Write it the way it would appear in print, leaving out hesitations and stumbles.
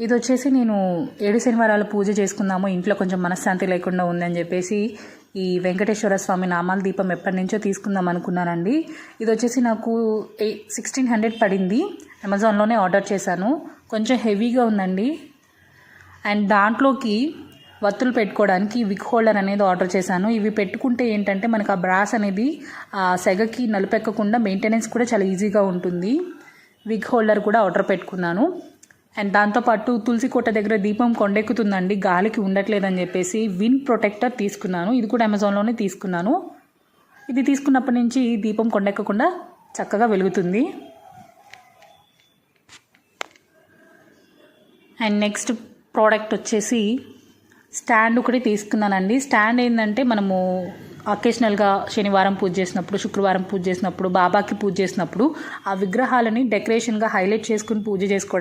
ఇది వచ్చేసి నేను 7 శనివారాలు పూజ చేసుకుందాము, ఇంట్లో కొంచెం మనశ్శాంతి లేకుండా ఉందని చెప్పేసి ఈ వెంకటేశ్వర స్వామి నామాల దీపం ఎప్పటి నుంచో తీసుకుందాం అనుకున్నానండి. ఇది వచ్చేసి నాకు 1600 పడింది. అమెజాన్లోనే ఆర్డర్ చేశాను. కొంచెం హెవీగా ఉందండి. అండ్ దాంట్లోకి వత్తులు పెట్టుకోవడానికి విక్ హోల్డర్ అనేది ఆర్డర్ చేశాను. ఇవి పెట్టుకుంటే ఏంటంటే మనకు ఆ బ్రాస్ అనేది ఆ సెగకి నలుపెక్కకుండా మెయింటెనెన్స్ కూడా చాలా ఈజీగా ఉంటుంది. విక్ హోల్డర్ కూడా ఆర్డర్ పెట్టుకున్నాను. అండ్ దాంతోపాటు తులసి కోట దగ్గర దీపం కొండెక్కుతుందండి, గాలికి ఉండట్లేదని చెప్పేసి విండ్ ప్రొటెక్టర్ తీసుకున్నాను. ఇది కూడా అమెజాన్లోనే తీసుకున్నాను. ఇది తీసుకున్నప్పటి నుంచి దీపం కొండెక్కకుండా చక్కగా వెలుగుతుంది. అండ్ నెక్స్ట్ ప్రోడక్ట్ వచ్చేసి స్టాండ్ ఒకటి తీసుకున్నానండి. స్టాండ్ ఏంటంటే మనము అకేషనల్గా శనివారం పూజ చేసినప్పుడు, శుక్రవారం పూజ చేసినప్పుడు, బాబాకి పూజ చేసినప్పుడు ఆ విగ్రహాలని డెకరేషన్గా హైలైట్ చేసుకుని పూజ చేసుకోవడం